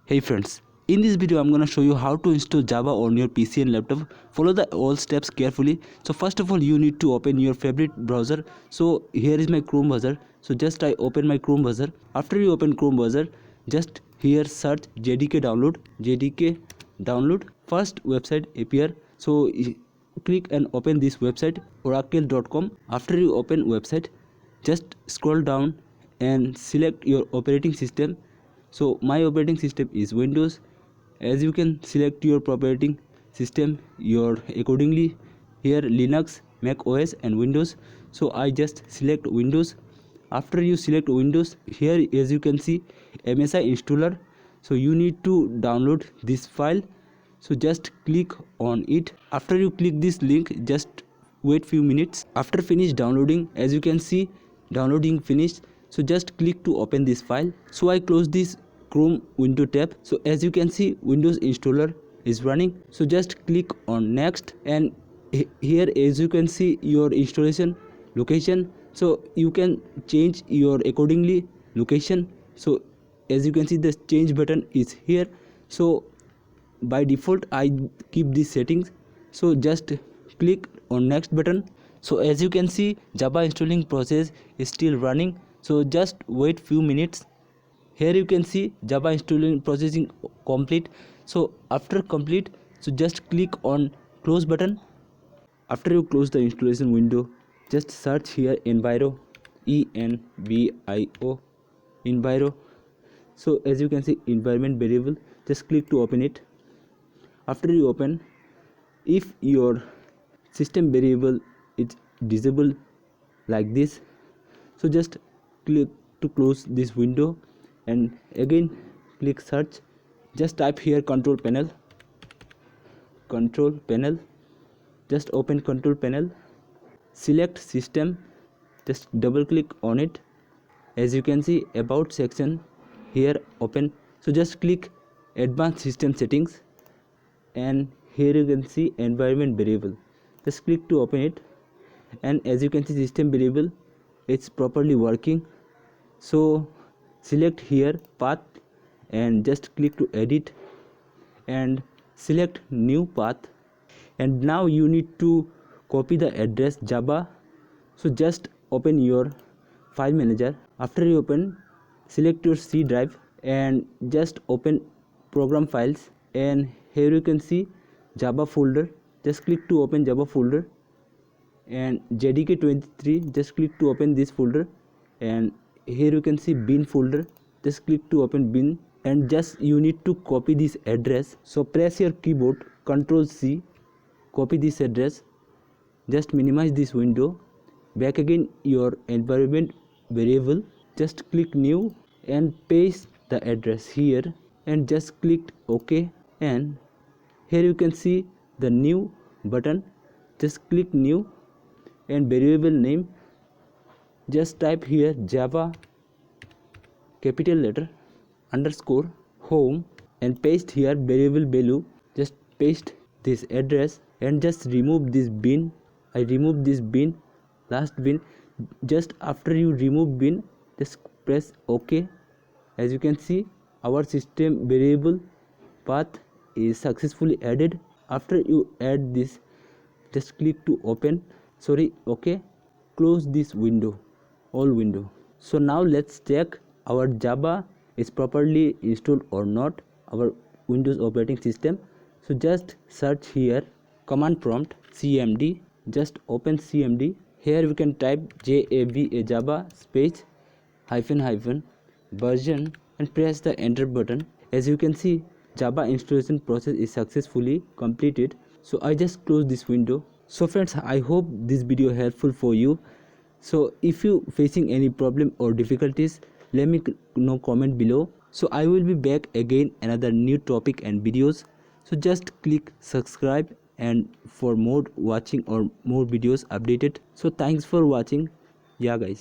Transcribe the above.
Hey friends, in this video I'm gonna show you how to install Java on your PC and laptop. Follow the all steps carefully. So first of all you need to open your favorite browser. So here is my Chrome browser. So just I open my Chrome browser. After you open Chrome browser, just here search JDK download. JDK download. First website appear. So click and open this website oracle.com. After you open website, just scroll down and select your operating system. So my operating system is Windows. As you can select your operating system your accordingly, here Linux, Mac OS and Windows. So I just select Windows. After you select Windows, here as you can see MSI installer. So you need to download this file. So just click on it. After you click this link, just wait few minutes. After finish downloading, as you can see downloading finished. So just click to open this file. So I close this Chrome window tab. So as you can see Windows installer is running. So just click on next, and here as you can see your installation location. So you can change your accordingly location. So as you can see the change button is here. So by default I keep these settings. So just click on next button. So as you can see Java installing process is still running. So just wait few minutes. Here you can see Java installing processing complete. So after complete, so just click on close button. After you close the installation window, just search here enviro, envio, enviro. So as you can see environment variable, just click to open it. After you open, if your system variable is disabled like this, so just click to close this window and again click search. Just type here control panel, just open control panel, select system, just double click on it. As you can see about section here open. So just click advanced system settings, and here you can see environment variable. Just click to open it, and as you can see system variable it's properly working. So select here path and just click to edit and select new path. And now you need to copy the address Java. So just open your file manager. After you open, select your C drive and just open program files, and here you can see Java folder. Just click to open Java folder, and JDK23, just click to open this folder, and here you can see bin folder. Just click to open bin, and just you need to copy this address. So press your keyboard Ctrl C, copy this address. Just minimize this window. Back again your environment variable, just click new and paste the address here, and just click OK. And here you can see the new button. Just click new, and variable name, just type here Java capital letter underscore home, and paste here variable value. Just paste this address and just remove this bin. I remove this bin, last bin. Just after you remove bin, just press OK. As you can see our system variable path is successfully added. After you add this, just click to open, OK. Close this window, all window. So now let's check our Java is properly installed or not, our Windows operating system. So just search here command prompt cmd, just open cmd. Here we can type java space hyphen version and press the enter button. As you can see Java installation process is successfully completed. So I just close this window. So friends, I hope this video helpful for you. So if you facing any problem or difficulties, let me know comment below. So I will be back again another new topic and videos. So just click subscribe and for more watching or more videos updated. So thanks for watching. Yeah guys.